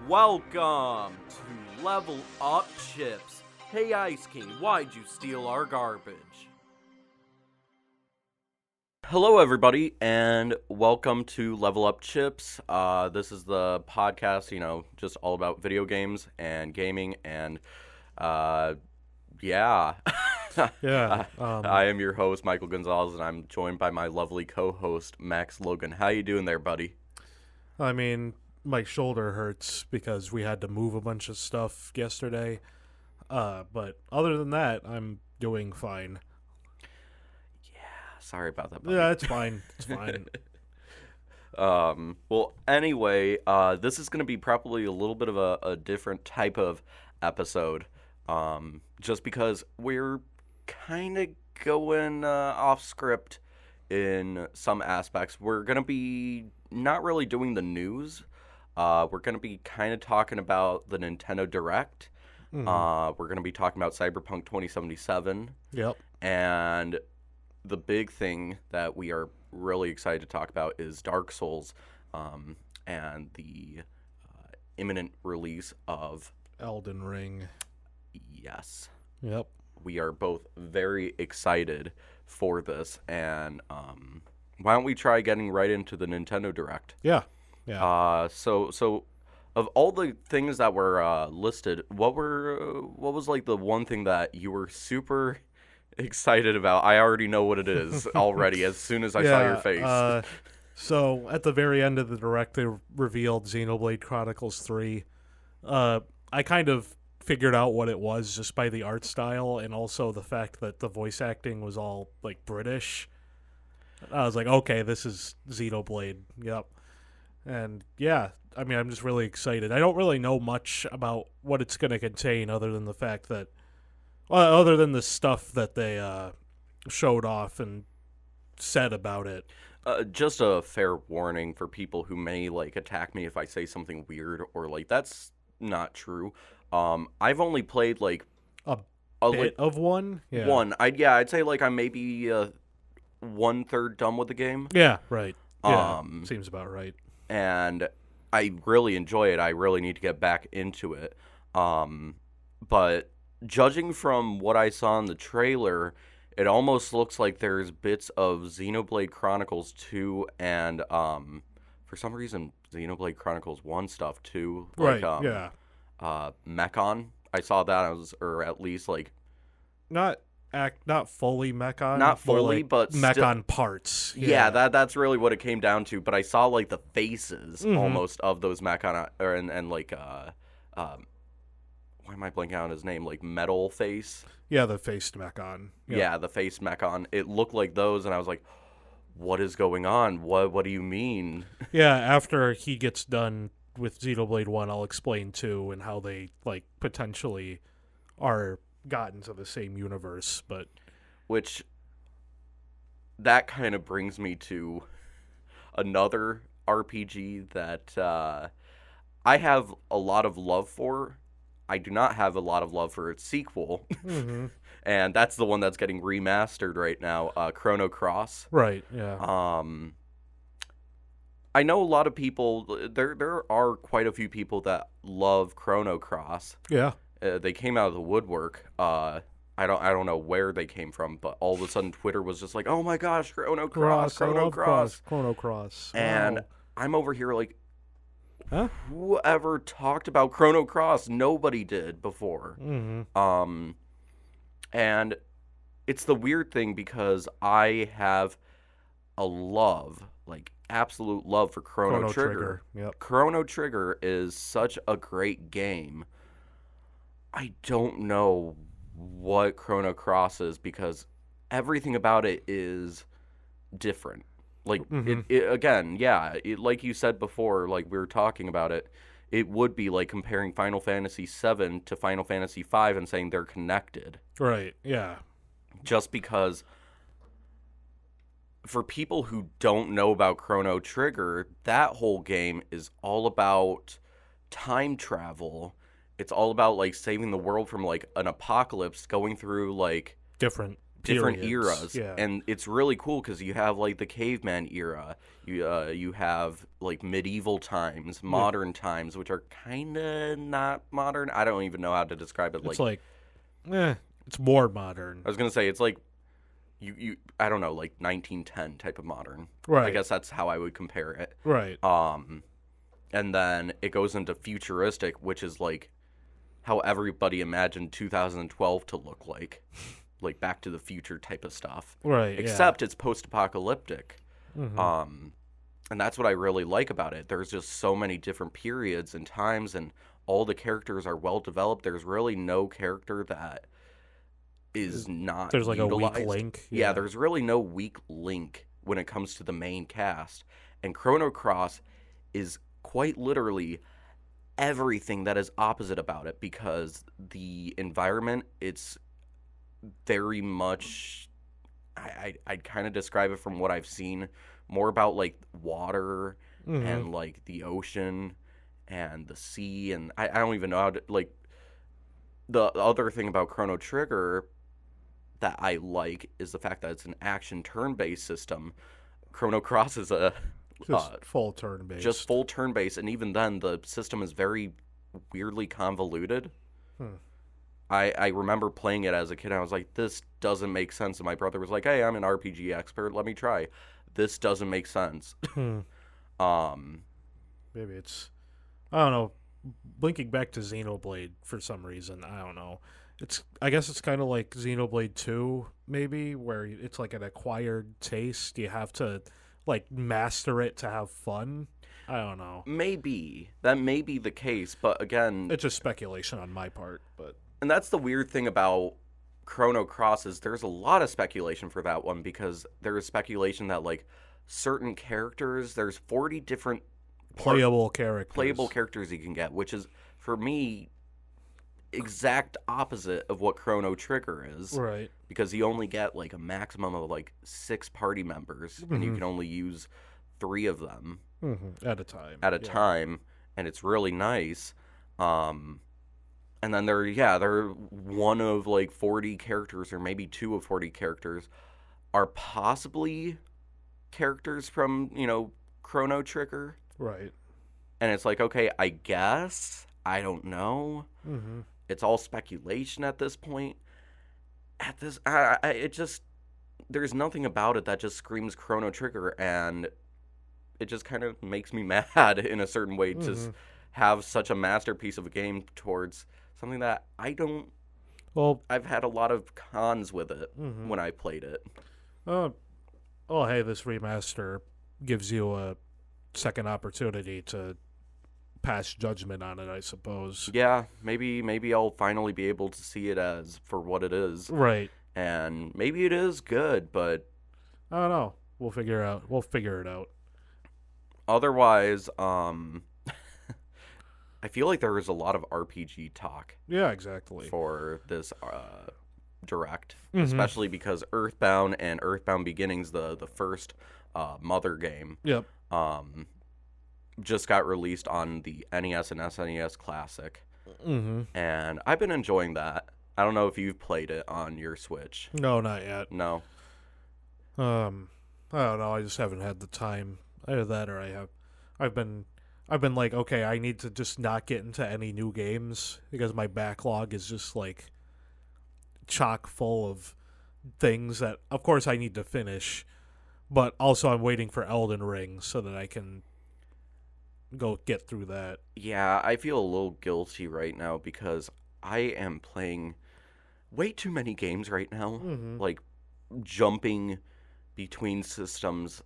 Welcome to Level Up Chips. Hey Ice King, why'd you steal our garbage? Hello everybody, and welcome to Level Up Chips. This is the podcast, just all about video games and gaming, and yeah. I am your host, Michael Gonzalez, and I'm joined by my lovely co-host, Max Logan. How you doing there, buddy? I mean, my shoulder hurts because we had to move a bunch of stuff yesterday. But other than that, I'm doing fine. Yeah, sorry about that, buddy. Yeah, it's fine. It's fine. Well, anyway, this is going to be probably a little bit of a different type of episode. Just because we're kind of going off script in some aspects. We're going to be not really doing the news. We're going to be kind of talking about the Nintendo Direct. We're going to be talking about Cyberpunk 2077. Yep. And the big thing that we are really excited to talk about is Dark Souls and the imminent release of Elden Ring. Yes. Yep. We are both very excited for this. And why don't we try getting right into the Nintendo Direct? Yeah. So of all the things that were listed, what was like the one thing that you were super excited about? I already know what it is already as soon as I saw your face. So at the very end of the Direct, they revealed Xenoblade Chronicles 3. I kind of figured out what it was just by the art style and also the fact that the voice acting was all like British. I was like, okay, this is Xenoblade. Yep. And yeah, I mean, I'm just really excited. I don't really know much about what it's going to contain other than the fact that, other than the stuff that they showed off and said about it. Just a fair warning for people who may like attack me if I say something weird or like that's not true. I've only played like a bit of one. Yeah. One. I'd say like I'm maybe 1/3 done with the game. Yeah. Right. Yeah. Seems about right. And I really enjoy it. I really need to get back into it. But judging from what I saw in the trailer, it almost looks like there's bits of Xenoblade Chronicles 2 and for some reason Xenoblade Chronicles 1 stuff too. Like, right. Yeah. Mechon. I saw that or at least like not fully Mechon. Not fully, but Mechon parts. Yeah, that's really what it came down to. But I saw like the faces almost of those Mechon, and like why am I blanking out on his name? Like Metal Face. Yeah, the faced Mechon. Yep. Yeah, the faced Mechon. It looked like those, and I was like, "What is going on? What do you mean?" Yeah, after he gets done with Xenoblade 1, I'll explain 2 and how they like potentially are got into the same universe, but which that kind of brings me to another RPG that I have a lot of love for. I do not have a lot of love for its sequel, and that's the one that's getting remastered right now, Chrono Cross. Right. Yeah. I know a lot of people. There are quite a few people that love Chrono Cross. Yeah. They came out of the woodwork. I don't know where they came from, but all of a sudden Twitter was just like, "Oh my gosh, Chrono Cross." And I'm over here like, huh? Whoever talked about Chrono Cross? Nobody did before. And it's the weird thing because I have a love, like absolute love for Chrono Trigger. Yep. Chrono Trigger is such a great game. I don't know what Chrono Cross is because everything about it is different. Like, like you said before, like we were talking about it, it would be like comparing Final Fantasy VII to Final Fantasy V and saying they're connected. Right, yeah. Just because for people who don't know about Chrono Trigger, that whole game is all about time travel. It's all about like saving the world from like an apocalypse, going through like different different periods. eras, Yeah. and it's really cool because you have like the caveman era, you have like medieval times, modern times, which are kind of not modern. I don't even know how to describe it. It's like, it's more modern. I was gonna say it's like you I don't know, like 1910 type of modern. I Right. guess that's how I would compare it. Right. And then it goes into futuristic, which is like how everybody imagined 2012 to look like Back to the Future type of stuff. Right. Except it's post-apocalyptic. Yeah. And that's what I really like about it. There's just so many different periods and times, and all the characters are well developed. There's really no character that is not There's like utilized. a weak link. Yeah, there's really no weak link when it comes to the main cast. And Chrono Cross is quite literally everything that is opposite about it, because the environment, it's very much, I'd kind of describe it from what I've seen, more about like water and like the ocean and the sea, and I don't even know how to, like, the other thing about Chrono Trigger that I like is the fact that it's an action turn-based system. Chrono Cross is a just full turn-based. just full turn-based, and even then the system is very weirdly convoluted. I remember playing it as a kid, and I was like, this doesn't make sense. And my brother was like, hey, I'm an RPG expert. Let me try. This doesn't make sense. Maybe it's, I don't know, linking back to Xenoblade for some reason. I don't know. I guess it's kind of like Xenoblade 2, maybe, where it's like an acquired taste. You have to, like, master it to have fun. I don't know. Maybe. That may be the case, but again... It's just speculation on my part, but... And that's the weird thing about Chrono Cross is there's a lot of speculation for that one, because there is speculation that, like, certain characters, there's 40 different... Playable characters you can get, which is, for me, exact opposite of what Chrono Trigger is. Right. Because you only get, like, a maximum of, like, 6 party members, and you can only use 3 of them. At a time. Time, and it's really nice. And then they're one of like 40 characters, or maybe 2 of 40 characters are possibly characters from, Chrono Trigger. Right. And it's like, okay, I guess, I don't know. It's all speculation at this point. There's nothing about it that just screams Chrono Trigger, and it just kind of makes me mad in a certain way to have such a masterpiece of a game towards something that I don't... Well, I've had a lot of cons with it when I played it. Hey, this remaster gives you a second opportunity to pass judgment on it, I suppose. Yeah, maybe I'll finally be able to see it as for what it is. Right. And maybe it is good, but... I don't know. We'll figure it out. Otherwise, I feel like there is a lot of RPG talk. Yeah, exactly. For this direct, especially because Earthbound and Earthbound Beginnings, the first Mother game, yep, just got released on the NES and SNES Classic, and I've been enjoying that. I don't know if you've played it on your Switch. No, not yet. No. I don't know. I just haven't had the time. Either that, or I've been like, okay, I need to just not get into any new games because my backlog is just like chock full of things that, of course, I need to finish, but also I'm waiting for Elden Ring so that I can go get through that. Yeah, I feel a little guilty right now because I am playing way too many games right now, like jumping between systems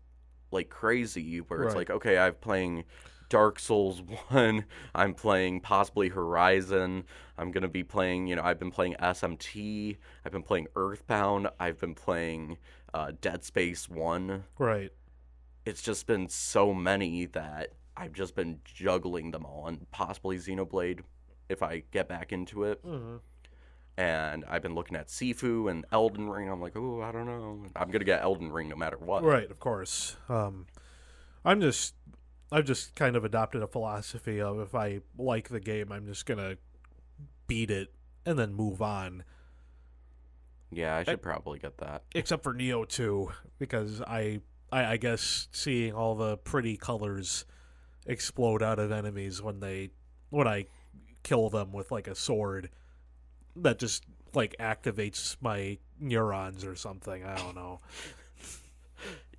like crazy, where it's like, okay, I'm playing Dark Souls 1, I'm playing possibly Horizon, I'm going to be playing, I've been playing SMT, I've been playing Earthbound, I've been playing Dead Space 1. Right. It's just been so many that I've just been juggling them all, and possibly Xenoblade if I get back into it. And I've been looking at Sifu and Elden Ring. I'm like, oh, I don't know. I'm going to get Elden Ring no matter what. Right, of course. I've just kind of adopted a philosophy of, if I like the game, I'm just going to beat it and then move on. Yeah, I should probably get that. Except for Neo 2, because I guess seeing all the pretty colors explode out of enemies when I kill them with like a sword, that just like activates my neurons or something. I don't know.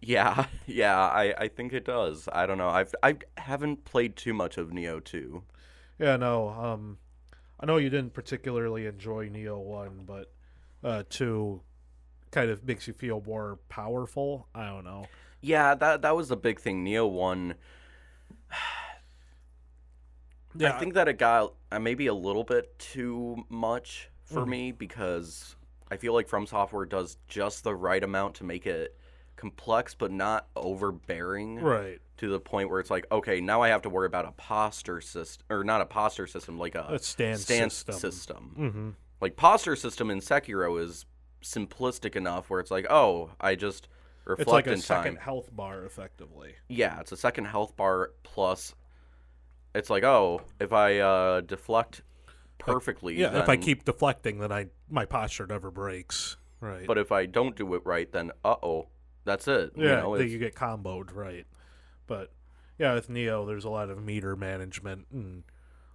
Yeah, yeah, I think it does. I don't know. I haven't played too much of Neo 2. Yeah, no. I know you didn't particularly enjoy Neo 1, but 2 kind of makes you feel more powerful. I don't know. Yeah, that was the big thing. Neo 1, I Yeah. think that it got maybe a little bit too much for Mm, me because I feel like From Software does just the right amount to make it complex but not overbearing right. to the point where it's like, okay, now I have to worry about a posture system, or not a posture system, like a A stance system. Mm-hmm. Like posture system in Sekiro is simplistic enough where it's like, oh, I just It's like reflect a in second time. health bar, effectively. Yeah, it's a second health bar plus. It's like, oh, if I deflect perfectly, Yeah, if I then. keep deflecting, then my posture never breaks. Right. But if I don't do it right, then that's it. Yeah, It's, you get comboed, right. But yeah, with Neo, there's a lot of meter management and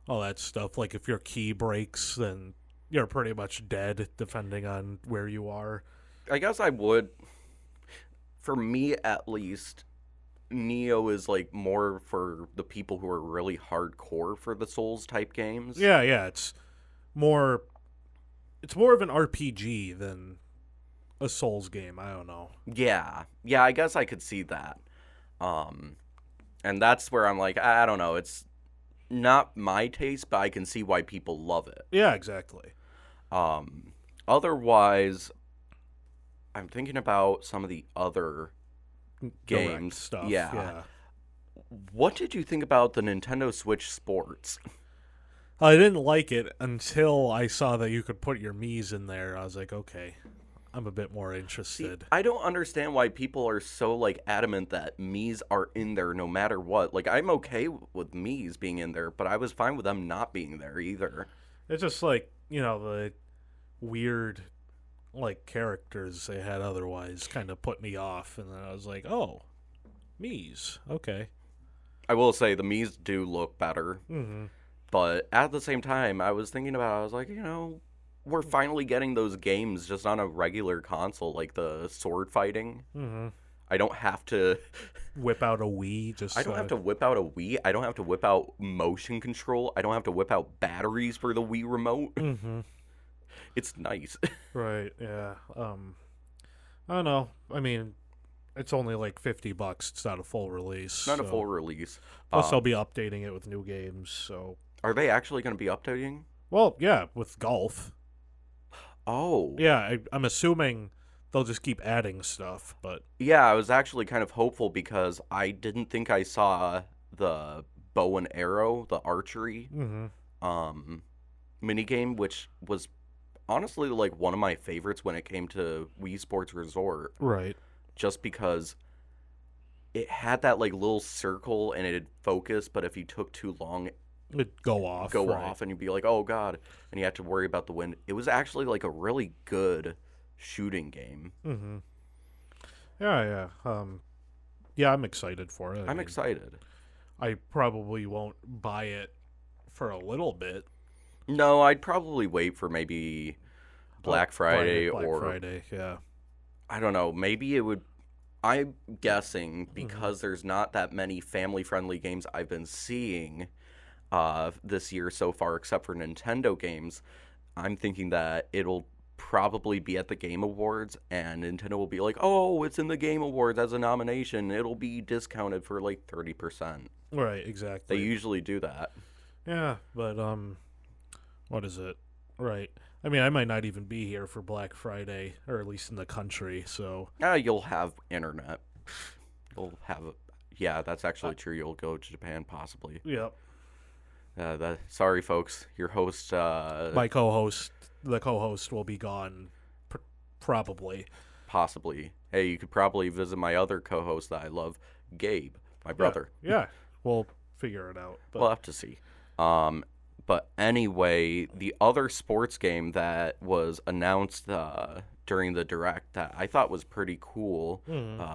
all that stuff. Like if your key breaks, then you're pretty much dead, depending on where you are. I guess I would. For me, at least, Neo is like more for the people who are really hardcore for the Souls type games. Yeah, yeah, more it's more of an RPG than a Souls game. I don't know. Yeah, yeah. I guess I could see that. Um, and that's where I'm like, I don't know. It's not my taste, but I can see why people love it. Yeah, exactly. Otherwise, I'm thinking about some of the other Direct games. stuff. Yeah. Yeah. What did you think about the Nintendo Switch Sports? I didn't like it until I saw that you could put your Mii's in there. I was like, okay, I'm a bit more See, interested. I don't understand why people are so like adamant that Mii's are in there no matter what. Like I'm okay with Mii's being in there, but I was fine with them not being there either. It's just like, the weird like characters they had otherwise kind of put me off, and then I was like, oh, Mii's, okay. I will say the Mii's do look better, Mm-hmm. but at the same time, I was thinking about I was like, we're finally getting those games just on a regular console, like the sword fighting. Mm-hmm. I don't have to. Whip out a Wii. I don't have to whip out a Wii. I don't have to whip out motion control. I don't have to whip out batteries for the Wii remote. Mm-hmm. It's nice. Right. Yeah. I don't know. I mean, it's only like $50. It's not a full release. Not a so- full release. Plus, they'll be updating it with new games. So, Are they actually going to be updating? well, yeah, with golf. Oh. Yeah, I'm assuming they'll just keep adding stuff, but Yeah, I was actually kind of hopeful because I didn't think I saw the bow and arrow, the archery minigame, which was honestly like one of my favorites when it came to Wii Sports Resort, right. just because it had that like little circle and it'd focus, but if you took too long, It'd go off. go right. off and you'd be like, oh god, and you had to worry about the wind. It was actually like a really good shooting game. Mm-hmm. Yeah, yeah. Yeah, I'm excited for it. I I'm mean, excited. I probably won't buy it for a little bit. No, I'd probably wait for maybe Black Friday Black or Friday, yeah. I don't know, maybe it would. I'm guessing because there's not that many family-friendly games I've been seeing this year so far, except for Nintendo games. I'm thinking that it'll probably be at the Game Awards, and Nintendo will be like, "Oh, it's in the Game Awards as a nomination. It'll be discounted for like 30%." Right, They exactly. usually do that. Yeah, but what is it? Right. I mean, I might not even be here for Black Friday, or at least in the country. So You'll have internet. You'll have. Yeah, that's actually true. You'll go to Japan possibly. yep. Sorry, folks. Your host. My co-host, the co-host, will be gone, probably. Possibly. Hey, you could probably visit my other co-host that I love, Gabe, my brother. Yeah, we'll figure it out. But We'll have to see. But anyway, the other sports game that was announced during the direct that I thought was pretty cool.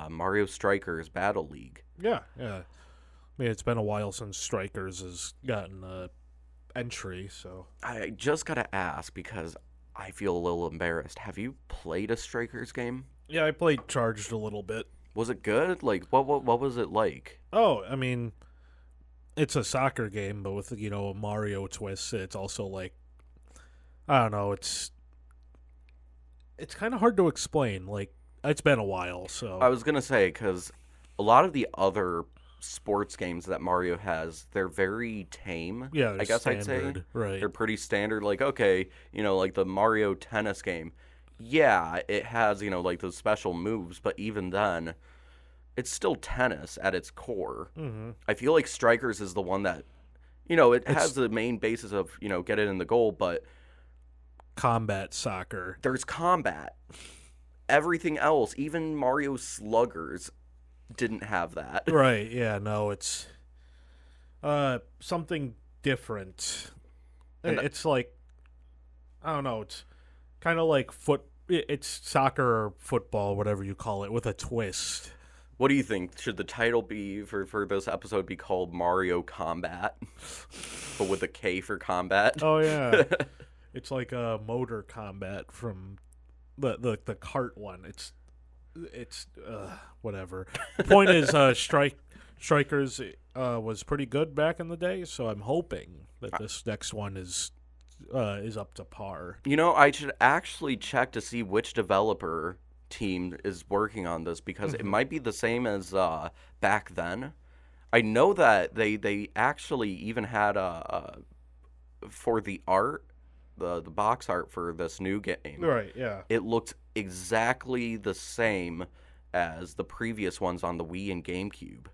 Mario Strikers Battle League. Yeah, yeah. I mean, it's been a while since Strikers has gotten a entry, so I just gotta ask because I feel a little embarrassed. Have you played a Strikers game? yeah, I played Charged a little bit. Was it good? Like, what was it like? Oh, I mean, it's a soccer game, but with a Mario twist. It's also like, I don't know. It's kind of hard to explain. Like, it's been a while, so I was gonna say because a lot of the other sports games that Mario has, they're very tame. yeah, I they're guess I'd say standard, right? they're pretty standard. Like, okay, like the Mario tennis game. Yeah, it has like those special moves, but even then, it's still tennis at its core. Mm-hmm. I feel like Strikers is the one that it It's has the main basis of get it in the goal, but combat soccer. there's combat. Everything else, even Mario Sluggers, didn't have that. Right, yeah, no, it's something different. And It's like, I don't know, it's kind of like it's soccer or football, whatever you call it, with a twist. What do you think? Should the title be for this episode be called Mario Combat, but with a K for combat? Oh yeah. It's like a motor combat from the cart one. It's whatever. The point is, Strikers was pretty good back in the day, so I'm hoping that this next one is up to par. I should actually check to see which developer team is working on this because it might be the same as back then. I know that they actually even had for the art, the box art for this new game. Right, yeah. It looked exactly the same as the previous ones on the Wii and GameCube.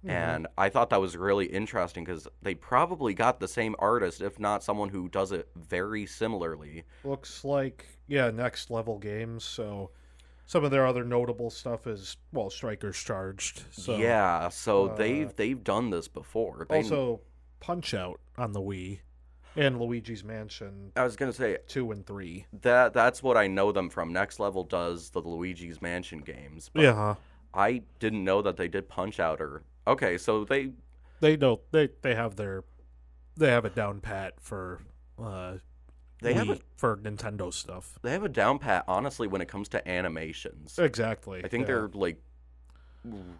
And I thought that was really interesting because they probably got the same artist, if not someone who does it very similarly. Looks like, yeah, Next Level Games, so some of their other notable stuff is, well, Strikers Charged. So, Yeah, so they've done this before. also, Punch-Out on the Wii, and Luigi's Mansion I was gonna say 2 and 3. that's what I know them from. Next Level does the Luigi's Mansion games, but Yeah, I didn't know that they did Punch Out. Or okay, so they they have it down pat for They have Wii, for Nintendo stuff. they have a down pat honestly when it comes to animations. Exactly. I think yeah. they're like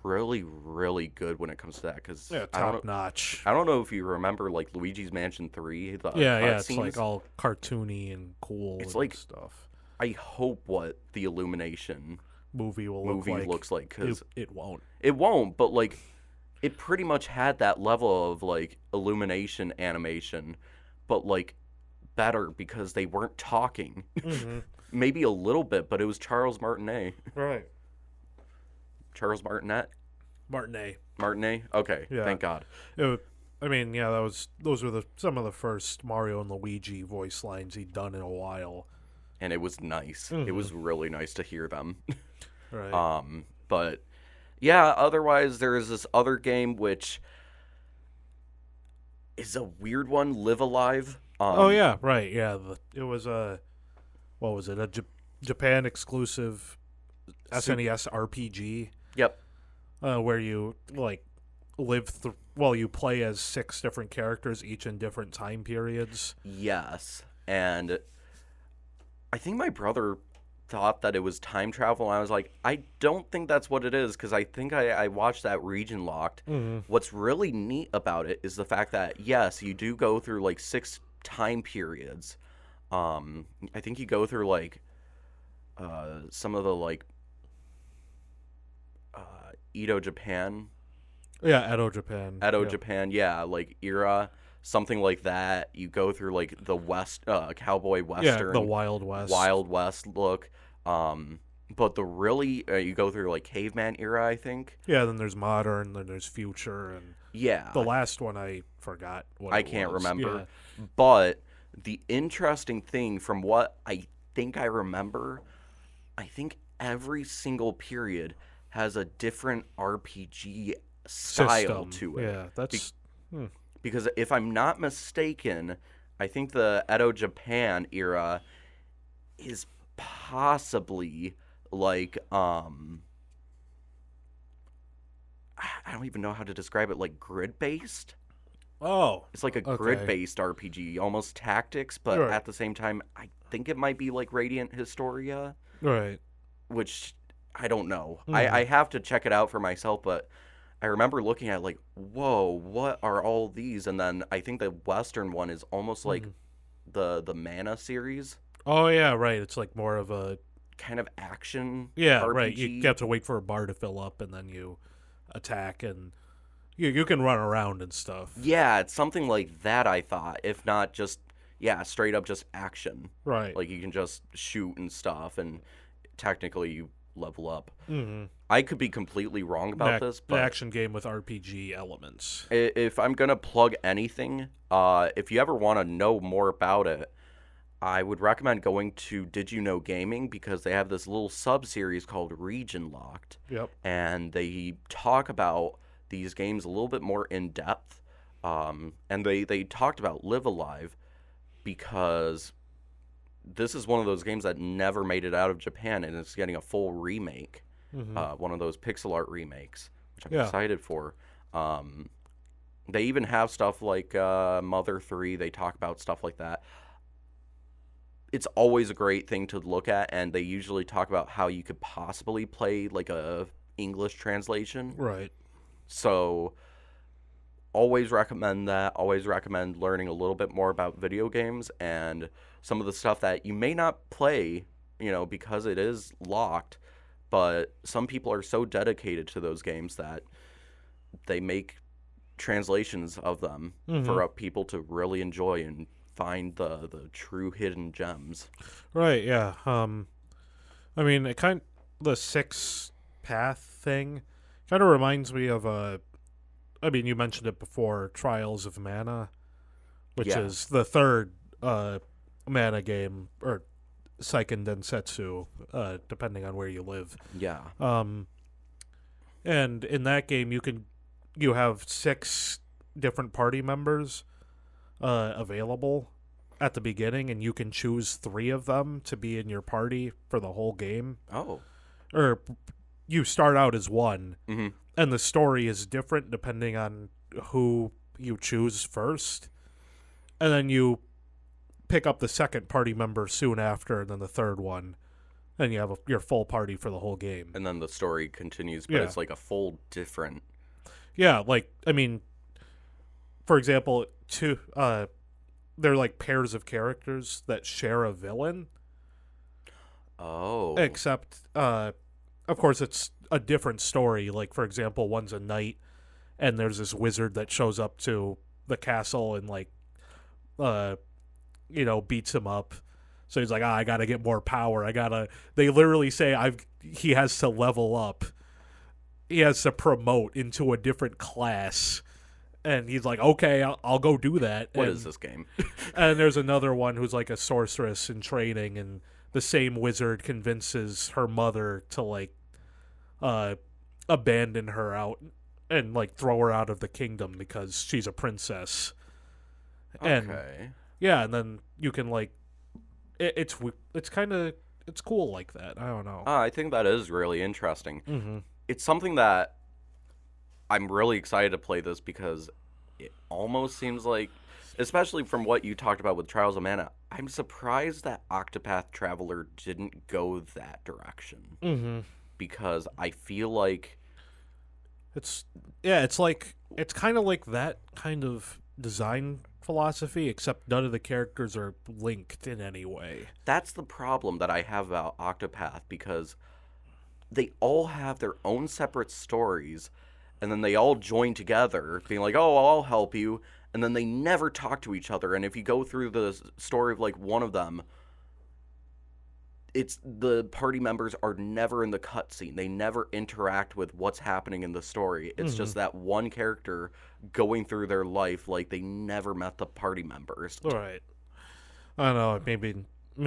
really really good when it comes to that because Yeah, top notch. I don't know if you remember like Luigi's Mansion 3, the Yeah, it's cutscenes. like all cartoony and cool. It's and like stuff. I hope what the Illumination Movie looks like because it won't. it won't, but like it pretty much had that level of like Illumination animation, but like better because they weren't talking. Mm-hmm. Maybe a little bit, but it was Charles Martinet. Right. Charles Martinet? Martinet. Okay, Yeah. thank God. I mean, yeah, those were some of the first Mario and Luigi voice lines he'd done in a while. And it was nice. Mm-hmm. It was really nice to hear them. Right. But yeah, otherwise there is this other game which is a weird one, Live Alive. Oh yeah, right. Yeah, it was what was it? A Japan exclusive SNES RPG. Yep. Where you like you play as 6 different characters, each in different time periods. Yes. And I think my brother thought that it was time travel, and I was like, I don't think that's what it is, because I think I watched that region locked. Mm-hmm. What's really neat about it is the fact that, yes, you do go through, like, 6 time periods. I think you go through, like, some of the, like, Edo Japan. Yeah, Edo Japan. Edo yeah. Japan, yeah, like, era. Something like that. You go through like the West, cowboy western, Yeah, the Wild West look. But the really you go through like caveman era, I think. Yeah, then there's modern, then there's future, and Yeah, the last one I forgot what I it can't was. remember. Yeah. But the interesting thing, from what I think I remember, I think every single period has a different RPG style System. to it. Yeah, that's Because if I'm not mistaken, I think the Edo Japan era is possibly like I don't even know how to describe it, like grid based. Oh, It's like a grid okay. based RPG, almost tactics, but Right. at the same time, I think it might be like Radiant Historia, Right. which I don't know. I Mhm. have to check it out for myself, but I remember looking at like, whoa, what are all these? And then I think the Western one is almost like Mhm. the Mana series, Oh yeah, right. It's like more of a kind of action yeah, right. You RPG. have to wait for a bar to fill up, and then you attack, and you can run around and stuff. Yeah, it's something like that, I thought. If not just, yeah, straight up just action. Right. Like you can just shoot and stuff, and technically you level up. Mm-hmm. I could be completely wrong about this, An but action game with RPG elements. if I'm gonna plug anything, if you ever want to know more about it, I would recommend going to Did You Know Gaming because they have this little sub series called Region Locked, Yep. and they talk about these games a little bit more in depth. And they talked about Live Alive because this is one of those games that never made it out of Japan, and it's getting a full remake, Mm-hmm. one of those pixel art remakes, which I'm Yeah. excited for. Um, they even have stuff like Mother 3. They talk about stuff like that. It's always a great thing to look at, and they usually talk about how you could possibly play like a English translation. Right. So always recommend that. Always recommend learning a little bit more about video games and some of the stuff that you may not play, because it is locked, but some people are so dedicated to those games that they make translations of them Mm-hmm. for people to really enjoy and find the true hidden gems. Right. Yeah. I mean, the six path thing kind of reminds me of I mean, you mentioned it before, Trials of Mana, which Yeah, is the third Mana game, or Seiken Densetsu, depending on where you live. yeah. Um, and in that game, you have six different party members available at the beginning, and you can choose three of them to be in your party for the whole game. Oh. Or you start out as one, Mm-hmm. and the story is different depending on who you choose first, and then you pick up the second party member soon after, and then the third one, and you have your full party for the whole game. And then the story continues, but Yeah. it's like a full different. Yeah, like, I mean, for example, they're like pairs of characters that share a villain, Oh. except, of course, it's a different story. Like, for example, one's a knight, and there's this wizard that shows up to the castle and, like, uh, beats him up. So he's like, I gotta get more power. They literally say he has to level up. He has to promote into a different class. And he's like, okay, I'll go do that. What is this game? And there's another one who's like a sorceress in training, and the same wizard convinces her mother to, like, abandon her out and, like, throw her out of the kingdom because she's a princess. And Okay. yeah, and then you can, like, it's kind of it's cool like that. I don't know. I think that is really interesting. Mm-hmm. It's something that I'm really excited to play this because it almost seems like, especially from what you talked about with Trials of Mana, I'm surprised that Octopath Traveler didn't go that direction Mm-hmm. because I feel like It's it's kind of like that kind of design philosophy, except none of the characters are linked in any way. that's the problem that I have about Octopath because they all have their own separate stories and then they all join together being like, oh, I'll help you, and then they never talk to each other. And if you go through the story of like one of them, it's the party members are never in the cutscene. They never interact with what's happening in the story. It's Mm-hmm. just that one character going through their life like they never met the party members. All right. I don't know.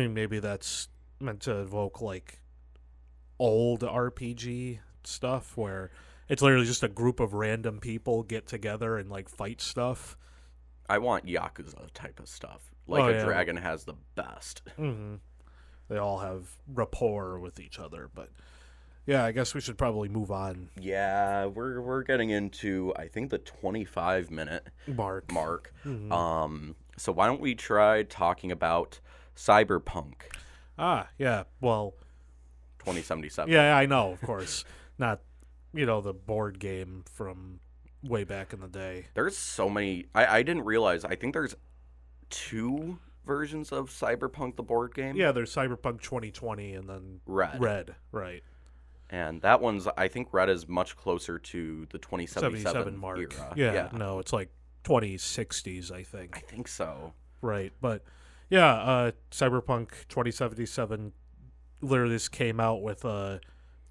Maybe that's meant to evoke, like, old RPG stuff where it's literally just a group of random people get together and, like, fight stuff. I want Yakuza type of stuff. Like Oh, a yeah. dragon has the best. Mm-hmm. they all have rapport with each other. But yeah, I guess we should probably move on. Yeah, we're getting into, I think, the 25-minute mark. So why don't we try talking about Cyberpunk Yeah. Well, 2077? yeah, I know, of course. Not, the board game from way back in the day. There's so many. I didn't realize. I think there's 2 versions of Cyberpunk the board game. Yeah, there's Cyberpunk 2020 and then Red, right. And that one's, I think Red is much closer to the 2077 77 mark. era. Yeah, no, it's like 2060s, I think. I think so. Right, but yeah, Cyberpunk 2077 literally just came out with the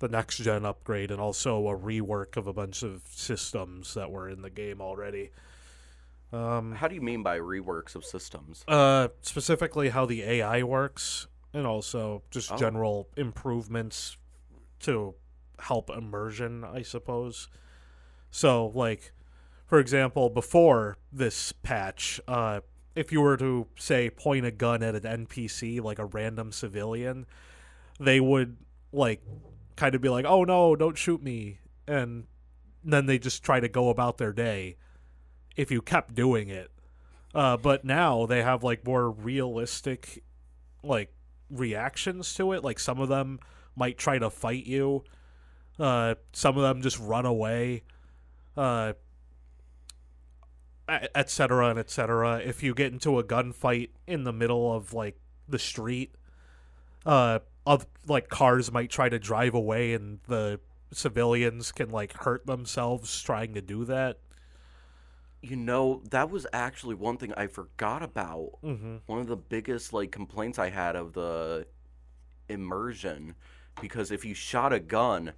next gen upgrade and also a rework of a bunch of systems that were in the game already. How do you mean by reworks of systems? Specifically how the AI works, and also just general improvements to help immersion, I suppose. So, like, for example, before this patch, if you were to, say, point a gun at an NPC, like a random civilian, they would, like, kind of be like, oh no, don't shoot me. And then they just try to go about their day if you kept doing it. But now they have, like, more realistic, like, reactions to it. Like, some of them might try to fight you. Some of them just run away. Et cetera, and et cetera. If you get into a gunfight in the middle of, like, the street, like, cars might try to drive away and the civilians can, like, hurt themselves trying to do that. That was actually one thing I forgot about. One of the biggest, like, complaints I had of the immersion, because if you shot a gun,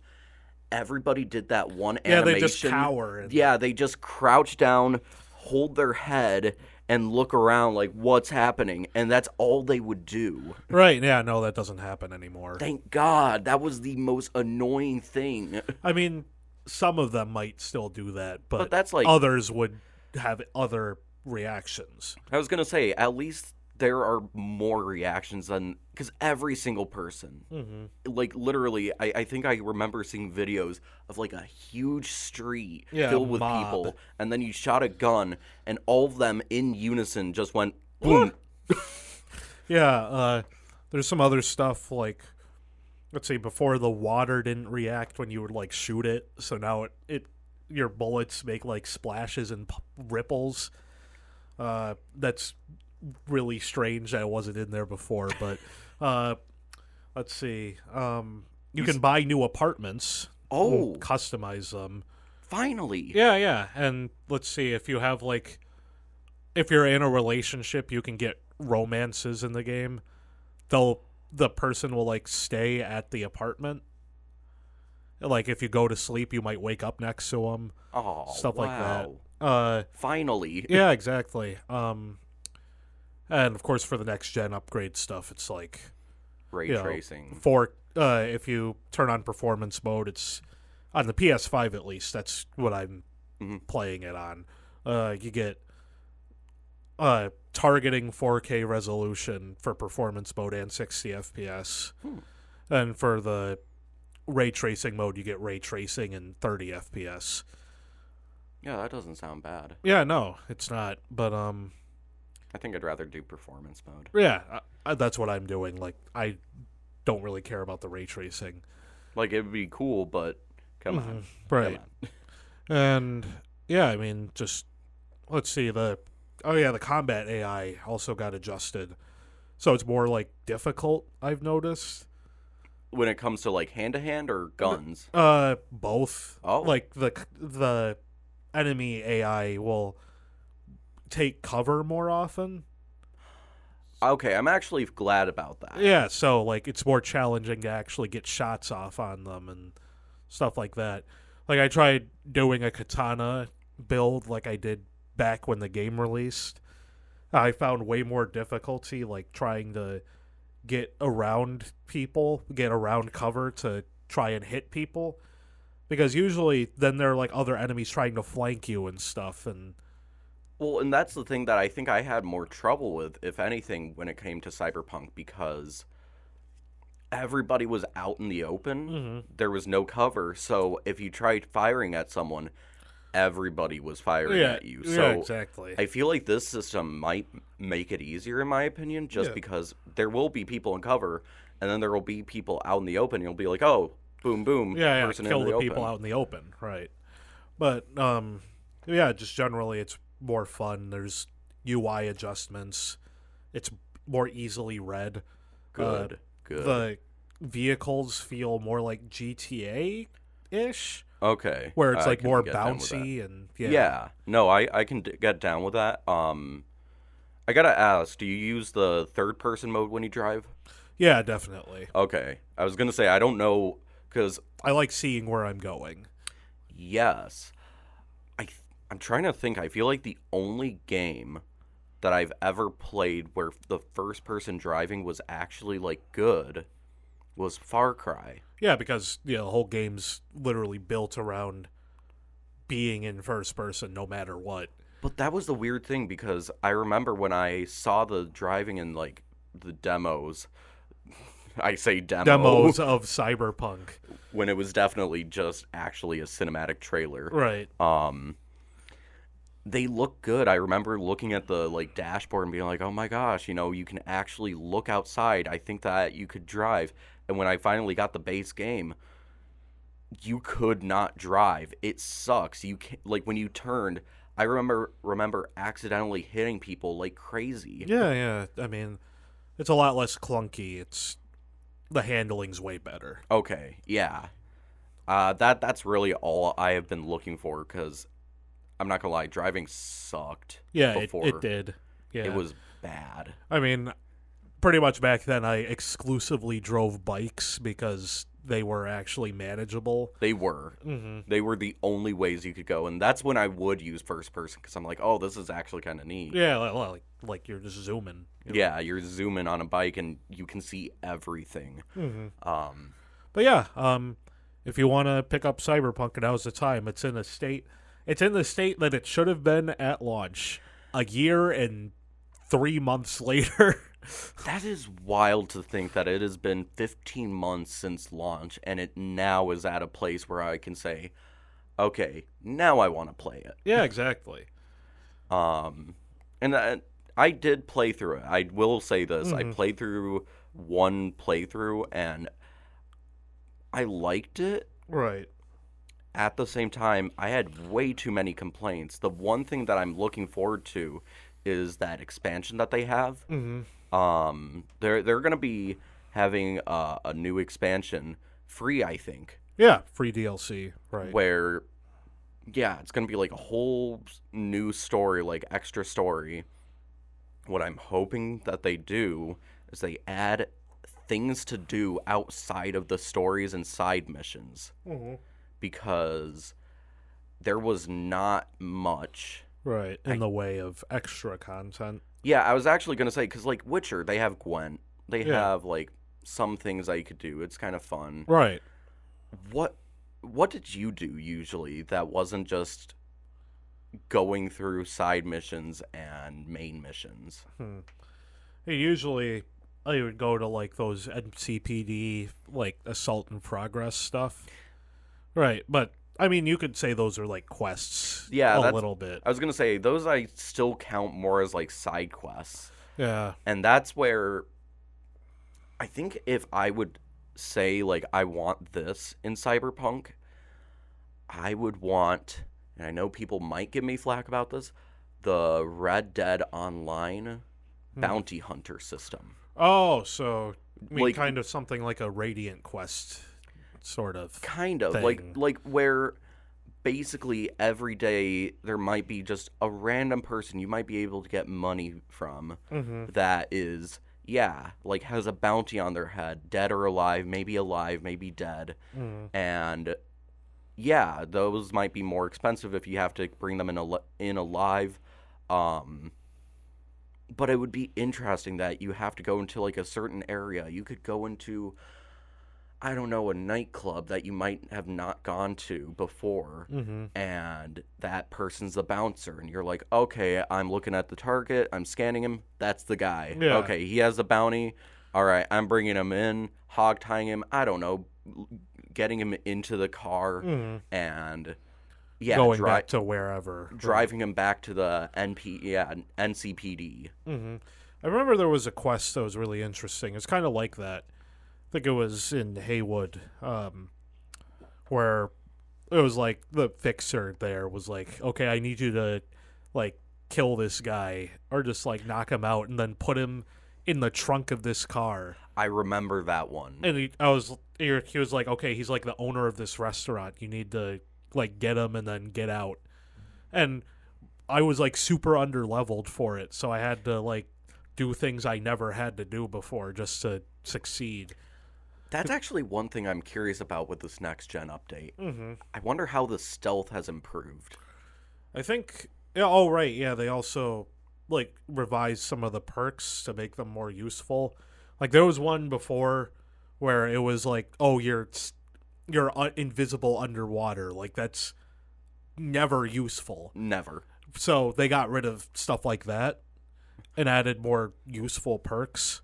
everybody did that one animation. Yeah, they just cower. Yeah, they just crouch down, hold their head, and look around like, what's happening? And that's all they would do. Right, yeah, no, that doesn't happen anymore. Thank God. That was the most annoying thing. I mean, some of them might still do that, but that's like, others would have other reactions. I was going to say, at least there are more reactions than, because every single person, like, literally, I think I remember seeing videos of, like, a huge street filled with people, and then you shot a gun, and all of them in unison just went boom. Yeah, there's some other stuff, like, let's see, before the water didn't react when you would, like, shoot it, so now your bullets make, like, splashes and ripples. That's really strange that it wasn't in there before, but let's see. You can buy new apartments. Customize them. Finally. Yeah, and let's see, if you have, like, if you're in a relationship, you can get romances in the game. The person will, like, stay at the apartment. Like, if you go to sleep, you might wake up next to them. Stuff like that. Finally. Yeah, exactly. And of course, for the next gen upgrade stuff, it's like ray tracing. If you turn on performance mode, it's on the PS5 at least. That's what I'm playing it on. You get targeting 4K resolution for performance mode and 60 FPS, and for the ray tracing mode, you get ray tracing and 30 FPS. Yeah, that doesn't sound bad. Yeah, no, it's not. But I think I'd rather do performance mode. Yeah, that's what I'm doing. Like, I don't really care about the ray tracing. Like, it'd be cool, but come on. Right. Come on. And, yeah, I mean, just, let's see, the combat AI also got adjusted. So it's more, like, difficult, I've noticed. When it comes to, like, hand-to-hand or guns? Both. Oh. Like, the enemy AI will take cover more often. Okay, I'm actually glad about that. Yeah, so, like, it's more challenging to actually get shots off on them and stuff like that. Like, I tried doing a katana build like I did back when the game released. I found way more difficulty, like, trying to get around people, get around cover to try and hit people. Because usually then there are, like, other enemies trying to flank you and stuff, and... Well, and that's the thing that I think I had more trouble with, if anything, when it came to Cyberpunk, because everybody was out in the open. Mm-hmm. There was no cover. So if you tried firing at someone, everybody was firing Yeah, at you. yeah, So exactly. I feel like this system might make it easier, in my opinion, just because there will be people in cover, and then there will be people out in the open. You'll be like, oh, boom, boom, Yeah, person kill in the the people open. out in the open, right? But yeah, just generally it's more fun. There's UI adjustments. It's more easily read. Good, good. The vehicles feel more like GTA ish, Okay. where it's I like can more get down with that. bouncy and Yeah. No, I can get down with that. I gotta ask, do you use the third person mode when you drive? yeah, definitely. Okay. I was gonna say, I don't know, because, I like seeing where I'm going. yes. I'm trying to think. I feel like the only game that I've ever played where the first person driving was actually, like, good was Far Cry. Yeah, because the whole game's literally built around being in first person no matter what. But that was the weird thing, because I remember when I saw the driving in, like, the demos. I say Demos of Cyberpunk. when it was definitely just actually a cinematic trailer. Right. They look good. I remember looking at the, like, dashboard and being like, oh my gosh, you can actually look outside. I think that you could drive. And when I finally got the base game, you could not drive. It sucks. You can't, like, when you turned, I remember accidentally hitting people like crazy. Yeah. I mean, it's a lot less clunky. The handling's way better. Okay, yeah. That's really all I have been looking for, because I'm not gonna lie, driving sucked. Yeah, before. it did. Yeah. It was bad. I mean, pretty much back then I exclusively drove bikes because they were actually manageable. They were. Mm-hmm. They were the only ways you could go, and that's when I would use first person, because I'm like, oh, this is actually kind of neat. Yeah, like you're just zooming. Yeah, you're zooming on a bike and you can see everything. Mm-hmm. But yeah, if you want to pick up Cyberpunk, now's the time. It's in the state that it should have been at launch, a year and 3 months later. That is wild to think that it has been 15 months since launch, and it now is at a place where I can say, okay, now I want to play it. Yeah, exactly. And I did play through it. I will say this. I played through one playthrough, and I liked it. Right. At the same time, I had way too many complaints. The one thing that I'm looking forward to is that expansion that they have. Mm-hmm. They're gonna be having a new expansion free, I think. Yeah, free DLC. Right. Where, yeah, it's gonna be like a whole new story, like extra story. What I'm hoping that they do is they add things to do outside of the stories and side missions, because there was not much. Right, in the way of extra content. Yeah, I was actually going to say, because, like, Witcher, they have Gwent. They Yeah. have, like, some things that you could do. It's kind of fun. Right. What did you do, usually, that wasn't just going through side missions and main missions? Usually, I would go to, like, those NCPD, like, assault in progress stuff. Right, but, I mean, you could say those are, like, quests. Yeah, a little bit. I was going to say, those I still count more as, like, side quests. Yeah. And that's where I think if I would say, like, I want this in Cyberpunk, I would want, and I know people might give me flack about this, the Red Dead Online bounty hunter system. Oh, so, I mean, Like- kind of something like a Radiant Quest sort of. Kind of. thing. Like where basically every day there might be just a random person you might be able to get money from that is, yeah, like has a bounty on their head, dead or alive, maybe dead. And yeah, those might be more expensive if you have to bring them in alive. But it would be interesting that you have to go into like a certain area. You could go into, I don't know, a nightclub that you might have not gone to before, and that person's the bouncer, and you're like, okay, I'm looking at the target, I'm scanning him, that's the guy. Yeah. Okay, he has a bounty, all right, I'm bringing him in, hog tying him, I don't know, getting him into the car, and yeah, Going back to wherever. driving him back to the NCPD. Mm-hmm. I remember there was a quest that was really interesting. It's kind of like that. I think it was in Haywood, where it was like the fixer there was like, okay, I need you to like kill this guy or just like knock him out and then put him in the trunk of this car. I remember that one. And he was like, okay, he's like the owner of this restaurant. You need to like get him and then get out. And I was like super underleveled for it, so I had to like do things I never had to do before just to succeed. That's actually one thing I'm curious about with this next gen update. Mm-hmm. I wonder how the stealth has improved. I think. Yeah, oh right, yeah. They also like revised some of the perks to make them more useful. Like there was one before where it was like, oh, you're invisible underwater. Like that's never useful. Never. So they got rid of stuff like that and added more useful perks.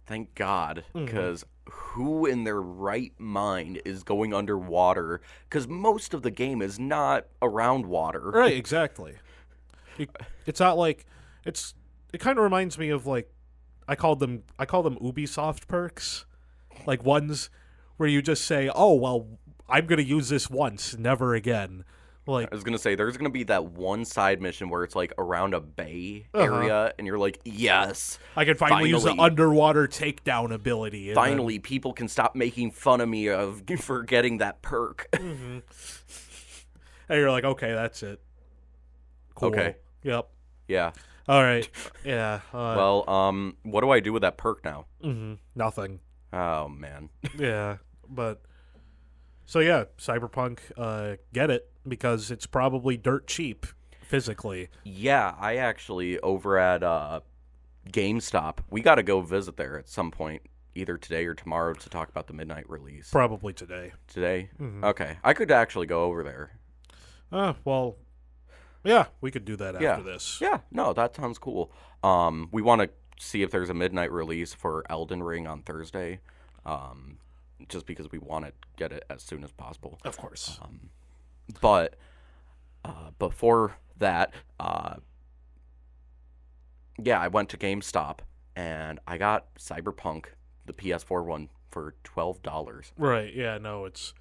Thank God, because who in their right mind is going underwater? Because most of the game is not around water. Right, exactly. It's not like it kind of reminds me of like I call them Ubisoft perks, like ones where you just say, "Oh, well, I'm going to use this once, never again." Like I was going to say, there's going to be that one side mission where it's like around a bay area, and you're like, yes. I can finally use the underwater takedown ability. And finally, people can stop making fun of me for getting that perk. And you're like, okay, that's it. Cool. Okay. Yep. Yeah. All right. Yeah. Well, what do I do with that perk now? Nothing. Oh, man. Yeah, but... So yeah, Cyberpunk, get it, because it's probably dirt cheap, physically. Yeah, I actually, over at GameStop, we got to go visit there at some point, either today or tomorrow, to talk about the midnight release. Probably today. Today? Okay. I could actually go over there. Well, yeah, we could do that after this. Yeah, no, that sounds cool. We want to see if there's a midnight release for Elden Ring on Thursday. Just because we want to get it as soon as possible. Of course. But before that, yeah, I went to GameStop and I got Cyberpunk, the PS4 one, for $12. Right, yeah, no, it's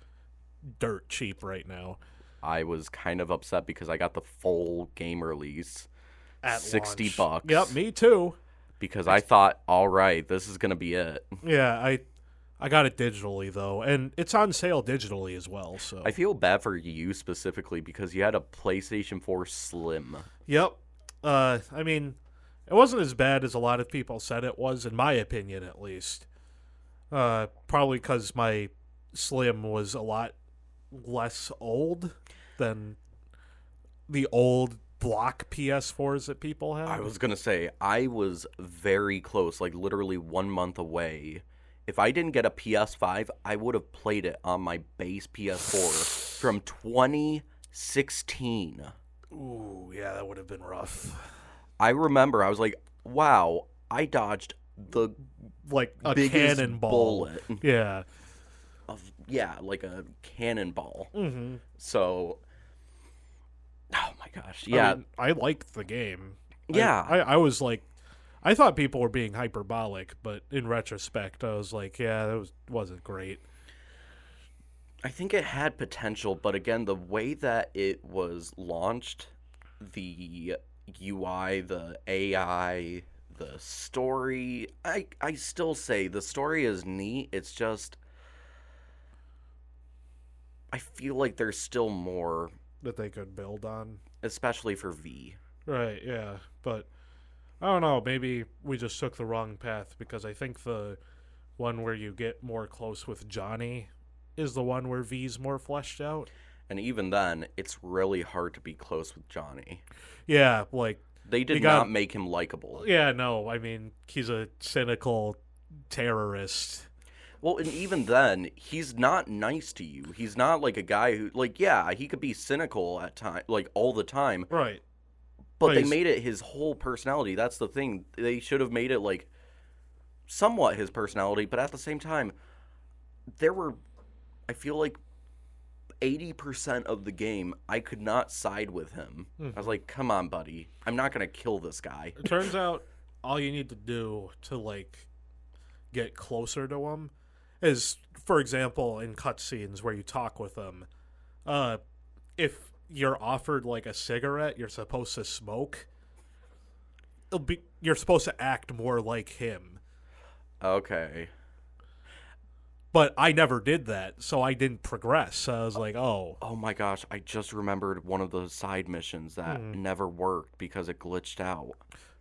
dirt cheap right now. I was kind of upset because I got the full game release At $60. Launch. Yep, me too. Because I thought, all right, this is gonna be it. Yeah, I got it digitally though, and it's on sale digitally as well. So I feel bad for you specifically because you had a PlayStation 4 Slim. Yep. I mean, it wasn't as bad as a lot of people said it was, in my opinion, at least. Probably because my Slim was a lot less old than the old block PS4s that people have. I was gonna say, I was very close, like literally 1 month away. If I didn't get a PS5, I would have played it on my base PS4 from 2016. Ooh, yeah, that would have been rough. I remember, I was like, wow, I dodged the like a biggest cannonball. bullet. Yeah. Yeah, like a cannonball. Mm-hmm. So, oh my gosh, yeah. I liked the game. Yeah. I was like, I thought people were being hyperbolic, but in retrospect, I was like, yeah, that wasn't great. I think it had potential, but again, the way that it was launched, the UI, the AI, the story, I still say the story is neat. It's just, I feel like there's still more that they could build on, especially for V. Right, yeah, but I don't know, maybe we just took the wrong path, because I think the one where you get more close with Johnny is the one where V's more fleshed out. And even then, it's really hard to be close with Johnny. Yeah, like... They did not make him likable. Yeah, no, I mean, he's a cynical terrorist. Well, and even then, he's not nice to you. He's not like a guy who, like, yeah, he could be cynical at time, like, all the time. Right. But they made it his whole personality. That's the thing. They should have made it, like, somewhat his personality, but at the same time, there were, I feel like 80% of the game, I could not side with him. I was like, come on, buddy. I'm not going to kill this guy. It turns out all you need to do to, like, get closer to him is, for example, in cutscenes where you talk with him, if you're offered, like, a cigarette you're supposed to smoke, you're supposed to act more like him. Okay. But I never did that, so I didn't progress. So I was like, oh. Oh my gosh, I just remembered one of those side missions that never worked because it glitched out.